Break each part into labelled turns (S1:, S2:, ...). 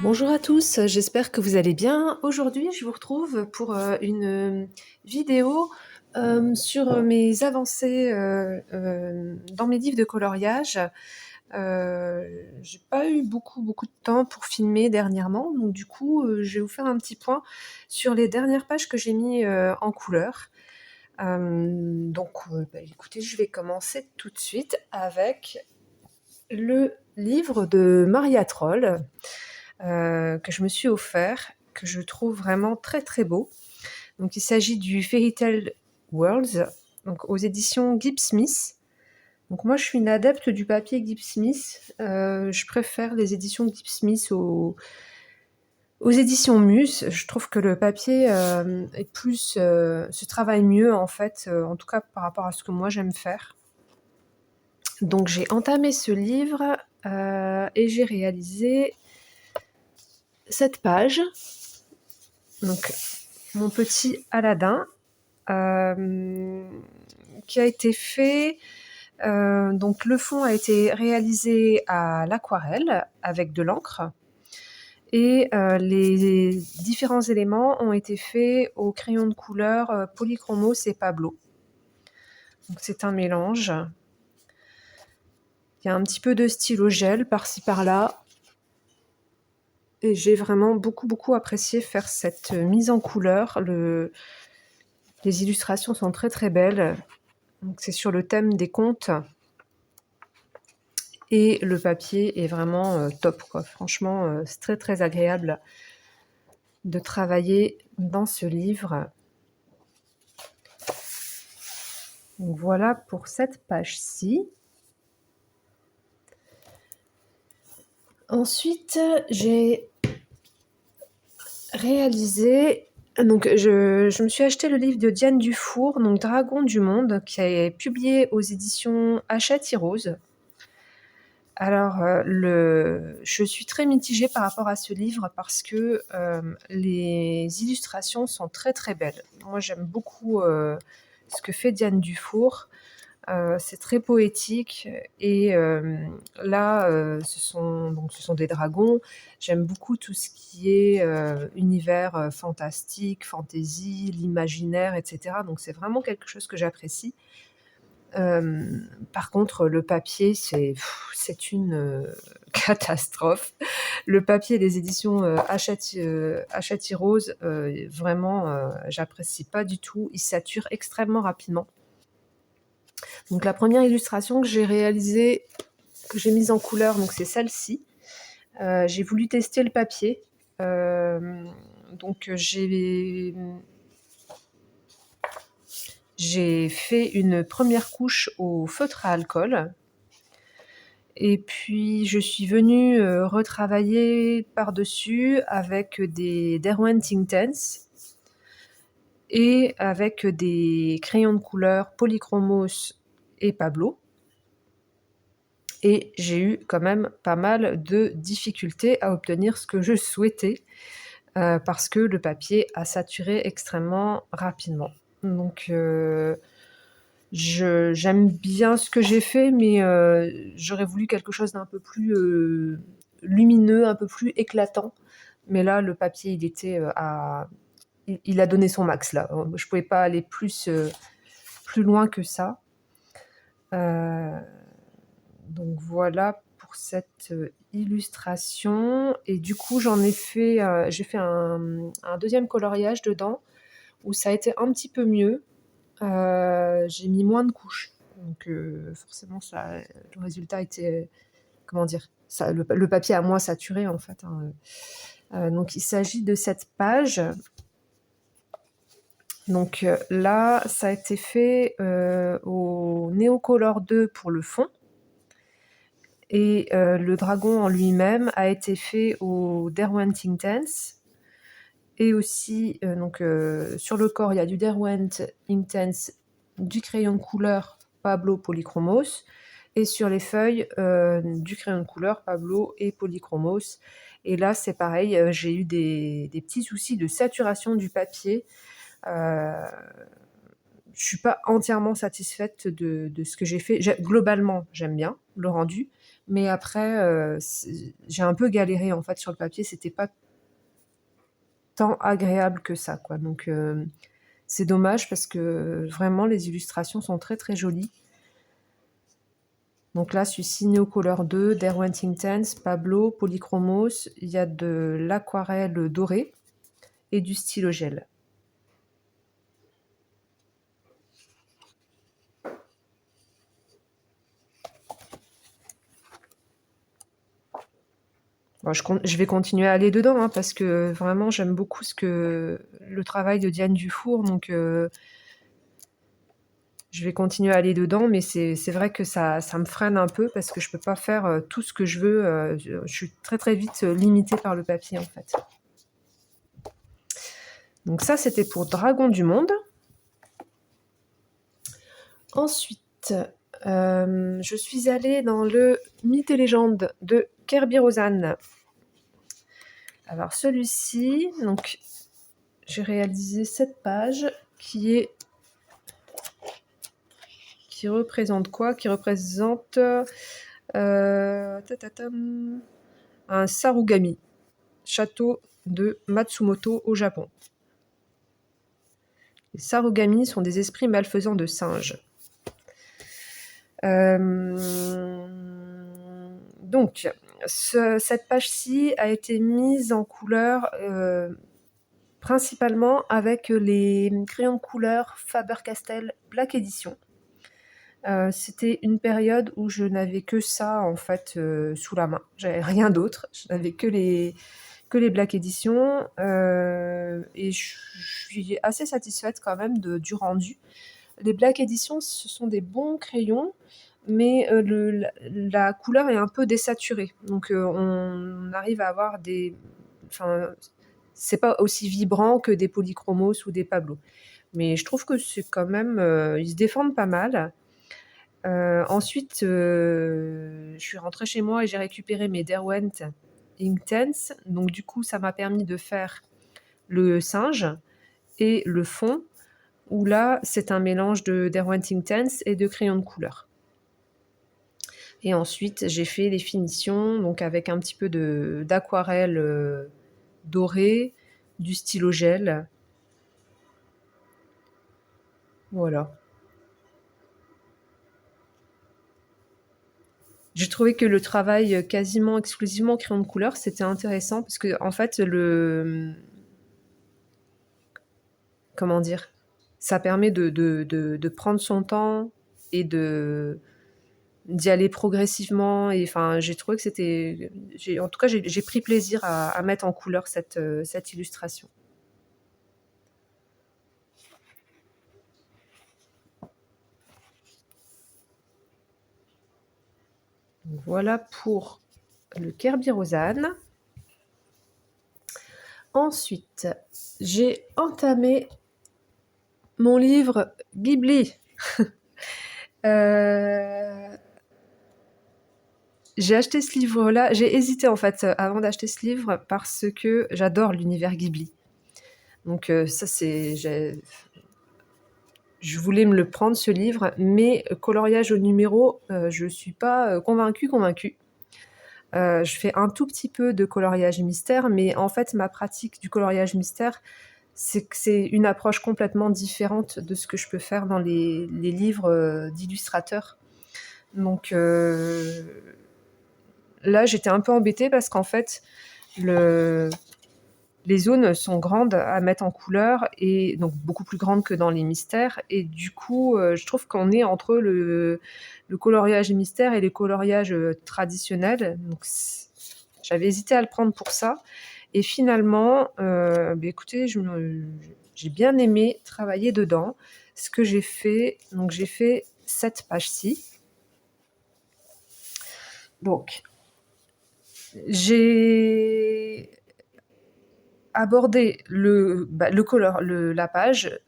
S1: Bonjour à tous, j'espère que vous allez bien. Aujourd'hui, je vous retrouve pour une vidéo sur mes avancées dans mes livres de coloriage. J'ai pas eu beaucoup de temps pour filmer dernièrement, donc du coup, je vais vous faire un petit point sur les dernières pages que j'ai mis en couleur. Écoutez, je vais commencer tout de suite avec le livre de Maria Troll que je me suis offert, que je trouve vraiment très beau. Donc il s'agit du Fairy Tale Worlds, donc aux éditions Gibbs Smith. Donc moi je suis une adepte du papier Gibbs Smith. Je préfère les éditions Gibbs Smith aux éditions Muse. Je trouve que le papier est plus se travaille mieux en fait, en tout cas par rapport à ce que moi j'aime faire. Donc j'ai entamé ce livre et j'ai réalisé cette page. Donc mon petit Aladdin, qui a été fait. Donc le fond a été réalisé à l'aquarelle avec de l'encre et les différents éléments ont été faits au crayon de couleur Polychromos et Pablo. Donc c'est un mélange. Il y a un petit peu de stylo gel par-ci par-là. Et j'ai vraiment beaucoup apprécié faire cette mise en couleur. Les illustrations sont très belles. Donc c'est sur le thème des contes. Et le papier est vraiment top, quoi. Franchement, c'est très agréable de travailler dans ce livre. Donc voilà pour cette page-ci. Ensuite, j'ai réalisé. Donc, je me suis acheté le livre de Diane Dufour, donc Dragon du Monde, qui est publié aux éditions Hachette Rose. Alors, je suis très mitigée par rapport à ce livre parce que les illustrations sont très belles. Moi, j'aime beaucoup ce que fait Diane Dufour. C'est très poétique et là, ce sont des dragons. J'aime beaucoup tout ce qui est univers fantastique, fantasy, l'imaginaire, etc. Donc c'est vraiment quelque chose que j'apprécie. Par contre, le papier, c'est une catastrophe. Le papier des éditions Hachette Rose, vraiment, j'apprécie pas du tout. Il sature extrêmement rapidement. Donc la première illustration que j'ai réalisée, que j'ai mise en couleur, donc c'est celle-ci. J'ai voulu tester le papier. Donc j'ai fait une première couche au feutre à alcool. Et puis je suis venue retravailler par-dessus avec des Derwent Inktense et avec des crayons de couleur Polychromos et Pablo. Et j'ai eu quand même pas mal de difficultés à obtenir ce que je souhaitais parce que le papier a saturé extrêmement rapidement. Donc j'aime bien ce que j'ai fait, mais j'aurais voulu quelque chose d'un peu plus lumineux, un peu plus éclatant. Mais là, le papier, il a donné son max là. Je pouvais pas aller plus loin que ça. Donc voilà pour cette illustration. Et du coup, j'ai fait un deuxième coloriage dedans où ça a été un petit peu mieux. J'ai mis moins de couches. Donc forcément, le résultat était, comment dire, le papier a moins saturé en fait. Donc il s'agit de cette page. Donc là, ça a été fait au Neocolor 2 pour le fond. Et le dragon en lui-même a été fait au Derwent Inktense. Et aussi, sur le corps, il y a du Derwent Inktense, du crayon de couleur Pablo Polychromos. Et sur les feuilles, du crayon de couleur Pablo et Polychromos. Et là, c'est pareil, j'ai eu des petits soucis de saturation du papier. je suis pas entièrement satisfaite de ce que j'ai fait. Globalement, j'aime bien le rendu, mais après, j'ai un peu galéré en fait sur le papier. C'était pas tant agréable que ça, quoi. Donc, c'est dommage parce que vraiment les illustrations sont très très jolies. Donc là, celui-ci, Neocolor 2, Derwent Intense, Pablo, Polychromos. Il y a de l'aquarelle dorée et du stylo gel. Bon, je vais continuer à aller dedans hein, parce que vraiment j'aime beaucoup le travail de Diane Dufour, donc je vais continuer à aller dedans, mais c'est vrai que ça me freine un peu parce que je peux pas faire tout ce que je veux. Je suis très très vite limitée par le papier en fait. Donc ça c'était pour Dragon du Monde. Ensuite, je suis allée dans le Mythes et légendes de Kerby Rosanne. Alors celui-ci, donc j'ai réalisé cette page qui représente quoi? Qui représente un Sarugami, château de Matsumoto au Japon. Les Sarugami sont des esprits malfaisants de singes. Donc, cette page-ci a été mise en couleur principalement avec les crayons de couleur Faber-Castell Black Edition. C'était une période où je n'avais que ça en fait sous la main. J'avais rien d'autre. Je n'avais que les Black Edition et je suis assez satisfaite quand même du rendu. Les Black Edition, ce sont des bons crayons, mais la couleur est un peu désaturée. Donc on arrive à avoir des... Enfin, c'est pas aussi vibrant que des Polychromos ou des Pablo. Mais je trouve que c'est quand même... ils se défendent pas mal. Ensuite, je suis rentrée chez moi et j'ai récupéré mes Derwent Inktense. Donc du coup, ça m'a permis de faire le singe et le fond, où là, c'est un mélange de Derwent Inktense et de crayons de couleur. Et ensuite, j'ai fait les finitions, donc avec un petit peu d'aquarelle dorée, du stylo gel. Voilà. J'ai trouvé que le travail quasiment exclusivement crayon de couleur, c'était intéressant parce que en fait, comment dire, ça permet de prendre son temps et d'y aller progressivement. Et enfin, j'ai trouvé que c'était, en tout cas, j'ai pris plaisir à mettre en couleur cette illustration. Donc, voilà pour le Kerby Rosanne. Ensuite, j'ai entamé mon livre Ghibli. J'ai acheté ce livre-là. J'ai hésité en fait avant d'acheter ce livre parce que j'adore l'univers Ghibli. Donc ça c'est... Je voulais me le prendre ce livre, mais coloriage au numéro, je suis pas convaincue. Je fais un tout petit peu de coloriage mystère, mais en fait ma pratique du coloriage mystère, c'est que c'est une approche complètement différente de ce que je peux faire dans les livres d'illustrateurs. Donc là, j'étais un peu embêtée parce qu'en fait, les zones sont grandes à mettre en couleur et donc beaucoup plus grandes que dans les mystères. Et du coup, je trouve qu'on est entre le coloriage mystère et les coloriages traditionnels. Donc, j'avais hésité à le prendre pour ça. Et finalement, écoutez, j'ai bien aimé travailler dedans. Ce que j'ai fait, donc j'ai fait cette page-ci. Donc, j'ai abordé la page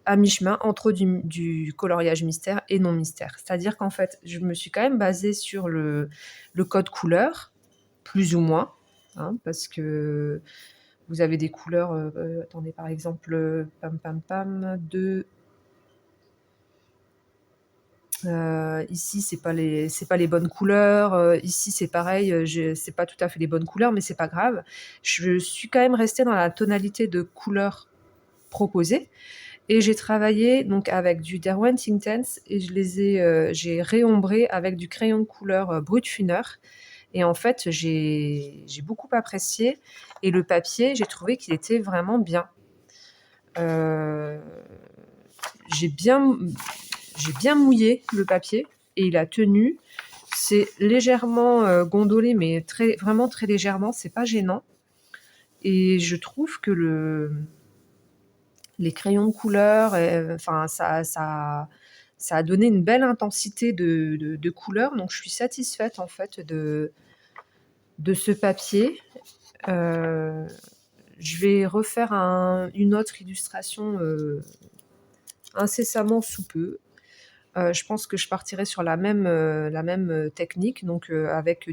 S1: à mi-chemin entre du coloriage mystère et non mystère. C'est-à-dire qu'en fait, je me suis quand même basée sur le code couleur, plus ou moins, hein, parce que vous avez des couleurs, attendez, par exemple, pam pam pam, de Ici, c'est pas les bonnes couleurs. Ici, c'est pareil, c'est pas tout à fait les bonnes couleurs, mais c'est pas grave. Je suis quand même restée dans la tonalité de couleurs proposée et j'ai travaillé donc avec du Derwent Intense et j'ai réombré avec du crayon de couleur Brutfuner. Et en fait, j'ai beaucoup apprécié et le papier, j'ai trouvé qu'il était vraiment bien. Euh, j'ai bien, j'ai bien mouillé le papier et il a tenu. C'est légèrement gondolé, mais vraiment très légèrement, c'est pas gênant. Et je trouve que les crayons de couleur, enfin, ça a donné une belle intensité de couleur. Donc, je suis satisfaite en fait de ce papier. Euh, je vais refaire une autre illustration incessamment sous peu. Je pense que je partirai sur la même technique, donc avec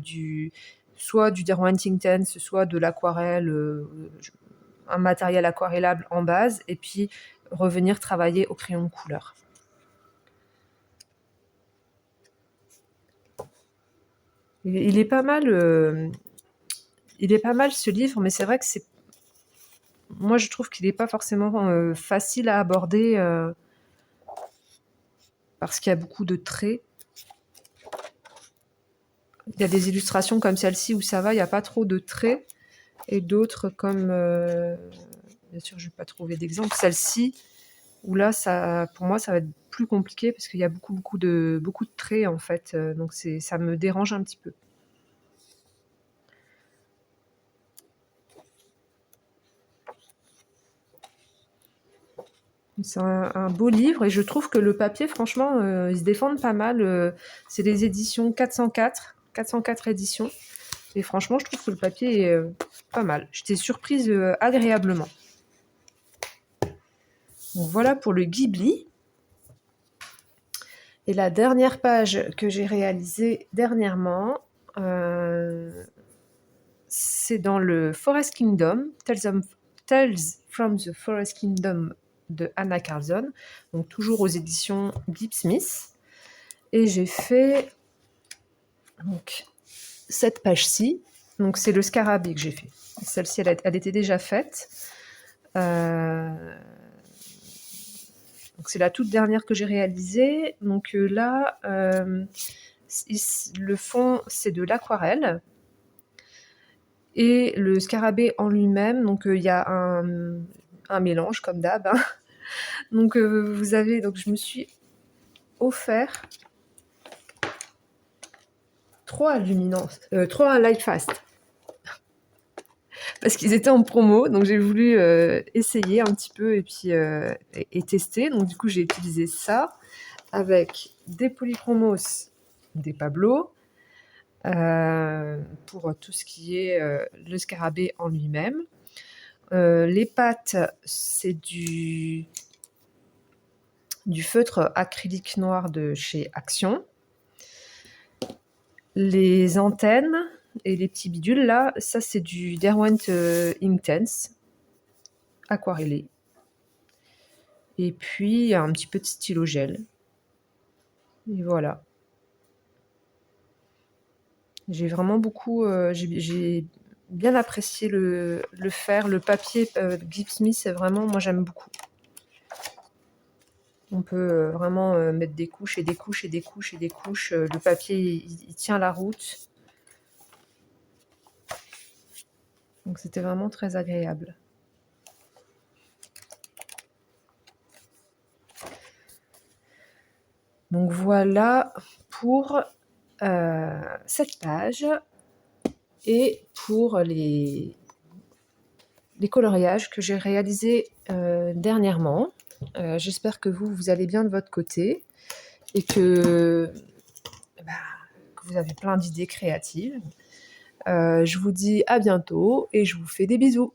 S1: soit du Derwent Intense, soit de l'aquarelle, un matériel aquarellable en base, et puis revenir travailler au crayon de couleur. Il est pas mal, ce livre, mais c'est vrai que moi je trouve qu'il n'est pas forcément facile à aborder parce qu'il y a beaucoup de traits. Il y a des illustrations comme celle-ci où ça va, il n'y a pas trop de traits, et d'autres comme, bien sûr, je ne vais pas trouver d'exemple, celle-ci, où là, pour moi, ça va être plus compliqué parce qu'il y a beaucoup de traits en fait, donc ça me dérange un petit peu. C'est un beau livre et je trouve que le papier, franchement, ils se défendent pas mal. C'est les éditions 404 éditions. Et franchement, je trouve que le papier est pas mal. J'étais surprise agréablement. Donc voilà pour le Ghibli. Et la dernière page que j'ai réalisée dernièrement, c'est dans le Forest Kingdom, Tales from the Forest Kingdom de Anna Carlson, donc toujours aux éditions Gibbs-Smith. Et j'ai fait donc cette page-ci. Donc c'est le scarabée que j'ai fait. Celle-ci, elle était déjà faite. Donc c'est la toute dernière que j'ai réalisée. Donc là, le fond, c'est de l'aquarelle. Et le scarabée en lui-même, donc il y a un mélange comme d'hab. Hein. Donc donc je me suis offert 3 luminances, 3 light fast. Parce qu'ils étaient en promo, donc j'ai voulu essayer un petit peu et puis et tester. Donc du coup j'ai utilisé ça avec des polychromos, des Pablo, pour tout ce qui est le scarabée en lui-même. Les pattes, c'est du feutre acrylique noir de chez Action. Les antennes et les petits bidules, là, ça c'est du Derwent Intense aquarellé. Et puis un petit peu de stylo gel. Et voilà. J'ai vraiment j'ai bien apprécié le faire. Le papier Gibbs-Smith, c'est vraiment, moi j'aime beaucoup. On peut vraiment mettre des couches et des couches et des couches et des couches. Le papier, il tient la route. Donc c'était vraiment très agréable. Donc voilà pour cette page et pour les coloriages que j'ai réalisés dernièrement. J'espère que vous allez bien de votre côté et que vous avez plein d'idées créatives. Je vous dis à bientôt et je vous fais des bisous.